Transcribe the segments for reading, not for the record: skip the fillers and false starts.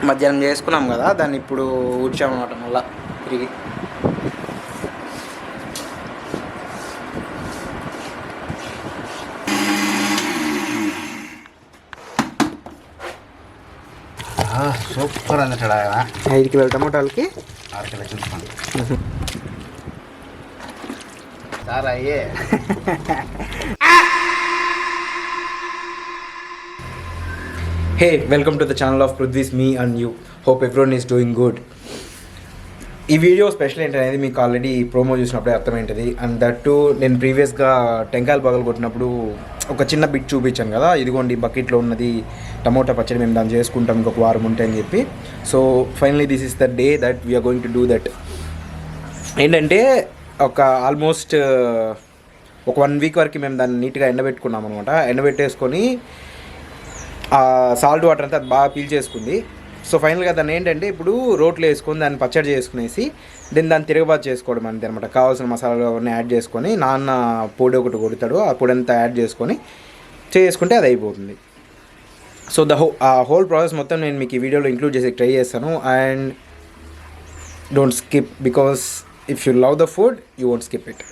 మధ్యాహ్నం చేసుకున్నాం కదా, దాన్ని ఇప్పుడు ఊడ్చామన్నమాట మళ్ళా తిరిగి. సూపర్ అందటాడు ఆయన. 5 కిలోల టమోటాలకి 6 కిలో చింతపండు. సార్ అయ్యే. Hey, welcome to the channel of Prudvis, me and you. Hope everyone is doing good. ఈ వీడియో స్పెషల్ ఏంటనేది మీకు ఆల్రెడీ ప్రోమో చూసినప్పుడే అర్థమైంటుంది. అండ్ దట్ టు నేను ప్రీవియస్గా టెంకాయలు పగలు కొట్టినప్పుడు ఒక చిన్న బిట్ చూపించాను కదా, ఇదిగోండి బకెట్లో ఉన్నది టమోటా పచ్చడి, మేము దాన్ని చేసుకుంటాం ఇంకొక వారం ఉంటే అని చెప్పి. So finally this is the day that we are going to do that. ఏంటంటే ఒక ఆల్మోస్ట్ ఒక 1 వీక్ వరకు మేము దాన్ని నీట్గా ఎండబెట్టుకున్నాం అనమాట. ఎండబెట్టేసుకొని సాల్ట్ వాటర్ అంతా అది బాగా పీల్ చేసుకుంది. సో ఫైనల్గా దాన్ని ఏంటంటే ఇప్పుడు రోట్లో వేసుకొని దాన్ని పచ్చడి చేసుకునేసి దాన్ని తిరగబాటు చేసుకోవడం అంతే అనమాట. కావాల్సిన మసాలాలు అవన్నీ యాడ్ చేసుకొని, నాన్న పొడి ఒకటి కొడతాడు, ఆ పొడి అంతా యాడ్ చేసుకొని చేసుకుంటే అది అయిపోతుంది. సో ఆ హోల్ ప్రాసెస్ మొత్తం నేను మీకు ఈ వీడియోలో ఇంక్లూడ్ చేసి ట్రై చేస్తాను. And don't skip, because if you love the food you won't skip it.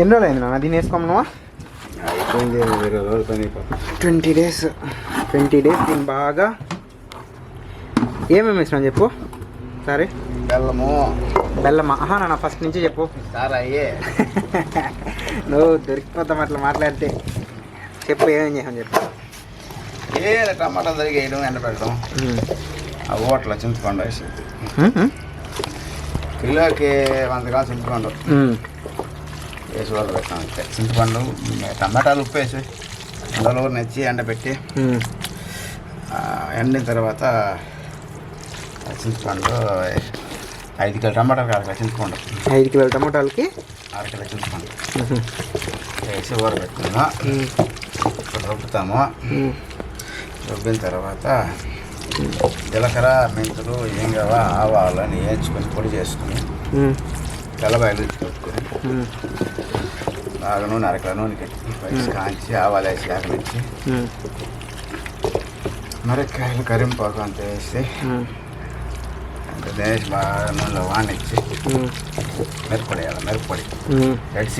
ఎన్ని రోజులు అయింది నాన్న దీన్ని వేసుకోమన్నావా? 20 days. 20 days దీన్ని బాగా ఏమేమి వేసినా చెప్పు సరే. బెల్లమా? నాన్న ఫస్ట్ నుంచి చెప్పు. సార్ అయ్యే. నువ్వు దొరికిపోతాం అట్లా మాట్లాడితే. చెప్పు ఏమేమి చేసాను చెప్పు. టమాటా దొరికి వేయడం, ఎండబెట్టడం, ఆ ఓట్ల చింతపండు వేసి కిలోకి 100 గ్రాములు చింతపండు వేసి వాళ్ళు పెట్టాం. అంతే. చింతపండు, టమాటాలు, ఉప్పు వేసి అందులో నచ్చి ఎండబెట్టి ఎండిన తర్వాత చింతపండు 5 కిలో టమాటాలు 6 కిలో చింతపండు. 5 కిలోల టమాటాలకి 6 కిలో చింతపండు వేసి ఊరబెట్టుకున్నాము. రుబ్బుతాము. రుబ్బిన తర్వాత జీలకర్ర, మెంతులు, ఏంగవ, ఆవాలని వేయించుకొని పొడి చేసుకుని తెల్లబాయలు పెట్టుకొని బాగా నూనె 1 కిలో నూనె కట్టి కాంచి ఆవాలు వేసి ఆకలిచ్చి మిరపకాయలు, కరింపాకు అంత వేసి అంత వేసి బాగా నూనెలో వానిచ్చి మిరప్పొడి వేయాలి. మిరప్పొడి, రెడ్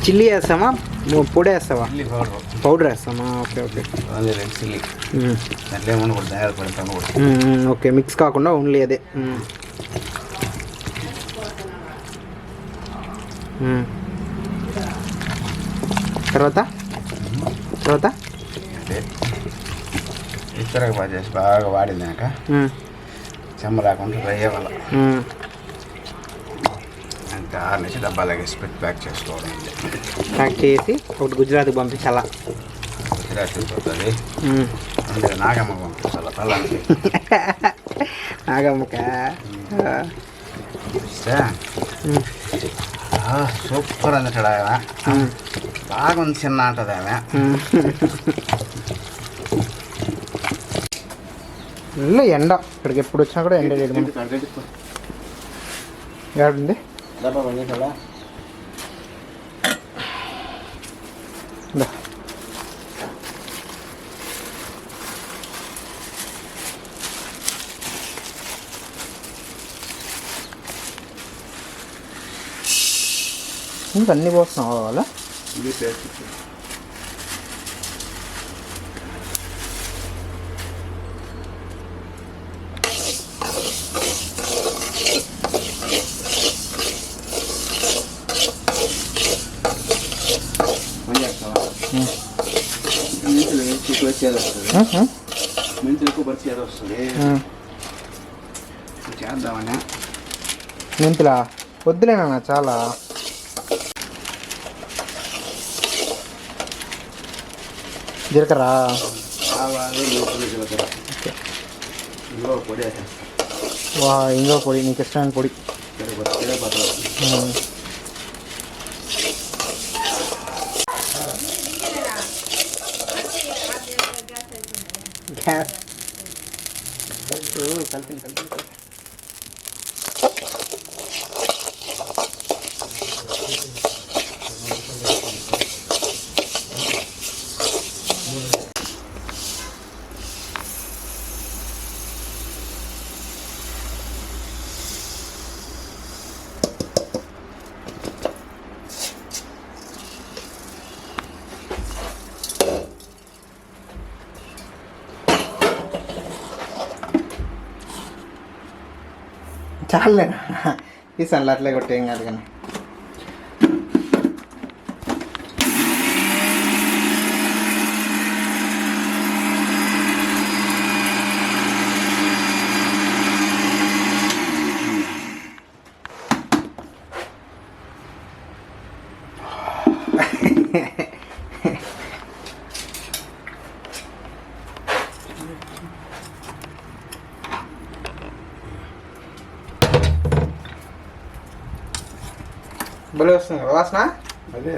చిల్లీ వేస్తామా, పొడి వేస్తావా? చిల్లీ పౌడర్ వేస్తామా? Okay okay. Only red chilli. దాంట్లో ఏమన్నా కూడా ధనియాల పొడి కూడా. ఓకే, మిక్స్ కాకుండా ఓన్లీ అదే. తర్వాత అదే ఇతరగా బాగా చేసి బాగా వాడినాక చెమ్మ రాకుండా ఫ్రై అవ్వాలి. అంతే. 6 నుంచి డబ్బాలాగా వేసి పెట్టి ప్యాక్ చేసుకోవడం. ప్యాక్ చేసి ఒకటి గుజరాత్కి పంపించాలా? గుజరాత్ పోతుంది. అందుకే నాగమ్మ పంపించాలా పల్లానికి. నాగమ్మకా? సూపర్ అందటాడు ఆయన. బాగుంది, చిన్న అంటది ఆమె. ఎండ ఇక్కడికి ఎప్పుడు వచ్చినా కూడా ఎండ లేదు. ఏడుంది ఇంకా అన్నీ పోస్తున్నావు కావాలా? మెంతులు ఎక్కువ పరిచి వస్తుంది చేద్దామని. మెంతులా? వద్దులేనా చాలా. జీలకర్ర, ఆవాలు, జీలకర్ర, ఇంకో పొడి వా ఇంకో పొడి, నీకు ఇష్టమైన పొడి. గ్యాస్ కలిపి చాలే ఈ సన్లు అట్లే కొట్టేం కాదు కానీ బలి వస్తుంది కదా వాసన. అదే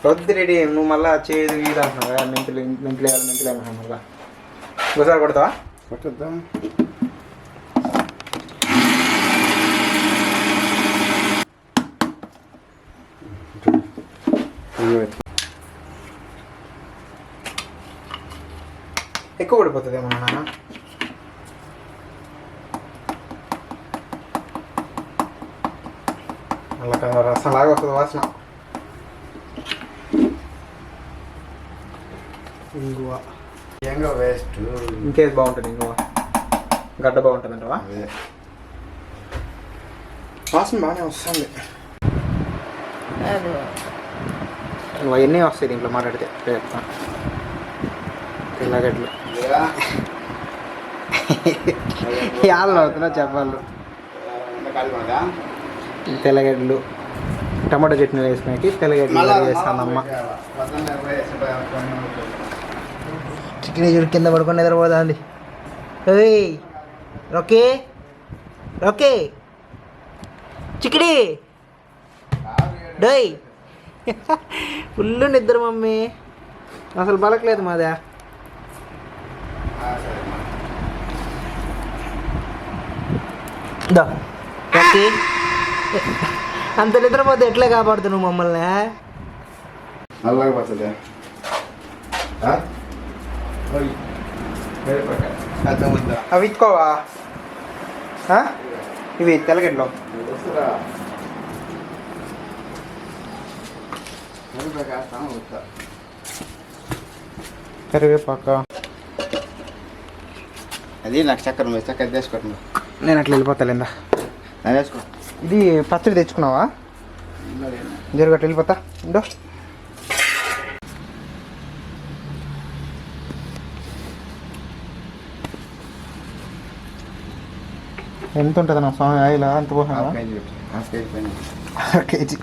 వద్దు రెడీ, నువ్వు మళ్ళీ చేదు గీదు అంటున్నావు కదా, మెంతులు అంటున్నావు మళ్ళీ. ఒకసారి కొడతావా? కొట్టద్దా? ఎక్కువ పడిపోతుంది ఏమన్నా నాన్న. అలా రసం లాగా వస్తుంది వాసన. ఇంగువ ఏంగా వేస్ట్. ఇంకేది బాగుంటుంది? ఇంగువ గడ్డ బాగుంటుంది అంటవా? వాసన బాగానే వస్తుంది. అవన్నీ వస్తాయి దీంట్లో మాట్లాడితే. తెల్లగడ్డలు యాళ్ళు అవుతున్నా చెప్పాలి. తెల్లగడ్డలు టమాటో చట్నీ వేసుకునేకి తెల్లగడ్డలు వేస్తానమ్మ. చికెన్ చూడు కింద పడుకొని నిద్రపోదా అండి. ఓయ్ రొకే రొకే చికెడి డోయ్ ఫుల్ నిద్ర మమ్మీ, అసలు బలకలేదు మాదా. ఓకే అంత నిద్రపోతే ఎట్లా కాపాడుతావు నువ్వు మమ్మల్ని? నల్లగా పోతుంది. అవి ఇచ్చుకోవా? ఇవి తెల్లగడ్డలో కరివేపాక. అది నాకు చక్కెర వేస్తే చక్కెర వేసుకోండి. నేను అట్లా వెళ్ళిపోతాలేందా. నేను వేసుకో. ఇది పచ్చడి తెచ్చుకున్నావా? జరుగట్టు వెళ్ళిపోతా ఉండో. ఎంత ఉంటుంది నా స్వామి ఆయిల్? అంత పోసా? కేజీ.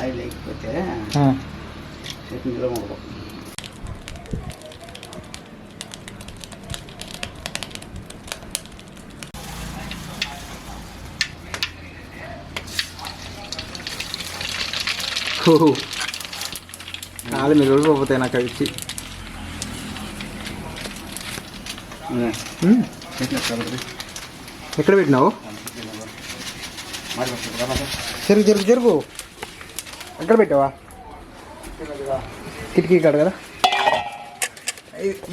ఆయిల్ లేకపోతే చట్నీలో మొదలు. నాలుగు మీరు రోజుపోతాయి నాకు అవి ఇచ్చి. ఎక్కడ పెట్టినావు? జరుగు జరుగు జరుగు. ఎక్కడ పెట్టావా? కిటికీ కాదు కదా.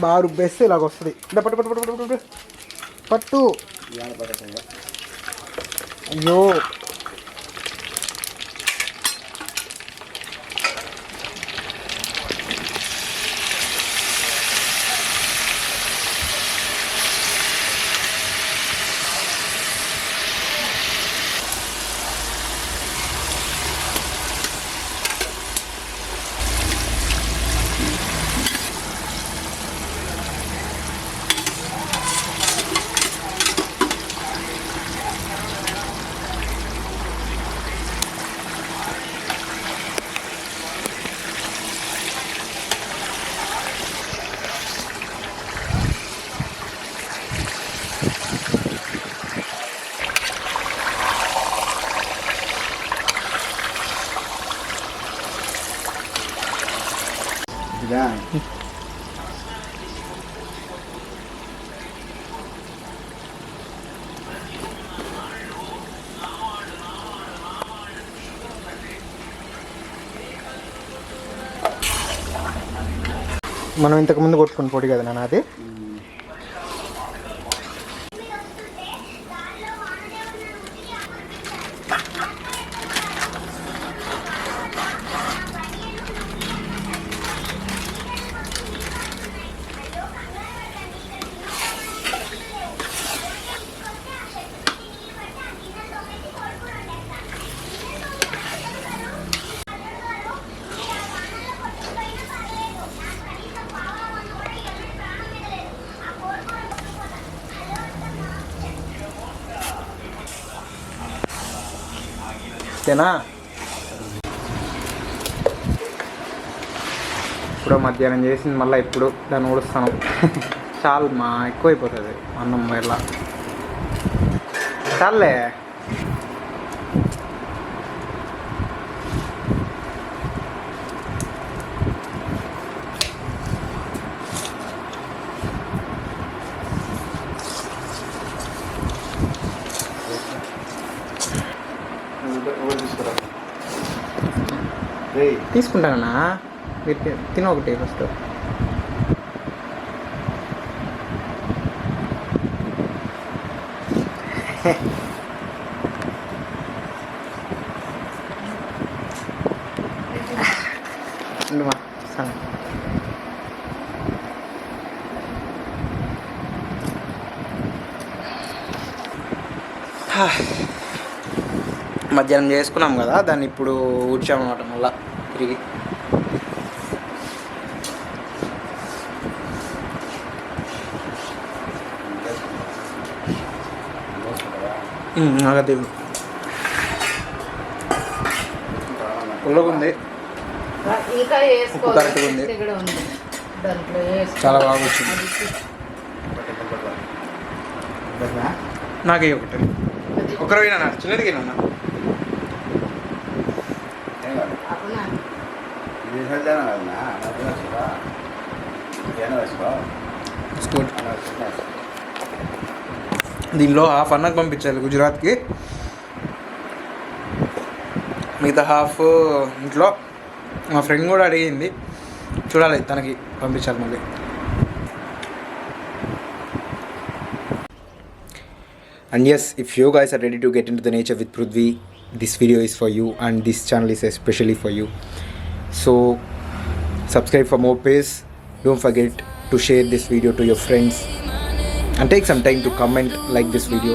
బాగా రుబ్బేస్తే ఇలాగ వస్తుంది. పట్టు పట్టు పట్టు పట్టు పట్టు పట్టు. అయ్యో ఇదా మనం ఇంతకుముందు కొట్టుకుని పొడి కదా నాన్న అది. ఓకేనా? ఇప్పుడు మధ్యాహ్నం చేసింది మళ్ళీ ఇప్పుడు దాన్ని ఊడుస్తాను. చాలు మా ఎక్కువైపోతుంది అన్నం ఇలా చాలే. తీసుకుంటానన్నా, మీరు తిన ఒకటి ఫస్ట్. మధ్యాహ్నం చేసుకున్నాం కదా, దాన్ని ఇప్పుడు ఊడ్చామన్నమాట మళ్ళా తిరిగి. నాగదే పుల్లగా ఉంది, ఇంకా ఉప్పు కరెక్ట్గా ఉంది, చాలా బాగా వచ్చింది. నాకే ఒకటి ఒకరు పోయినా చిన్నది తిన్నా. దీనిలో హాఫ్ అన్నకు పంపించాలి గుజరాత్కి, మిగతా హాఫ్ ఇంట్లో. మా ఫ్రెండ్ కూడా అడిగింది, చూడాలి తనకి పంపించాలి మళ్ళీ. And yes, if you guys are ready to get into the nature with Prudvi, this video is for you and this channel is especially for you. So subscribe for more pace. Don't forget to share this video to your friends and take some time to comment, like this video.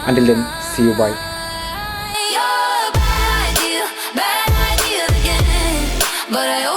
Until then, see you, bye. Bad idea again, but I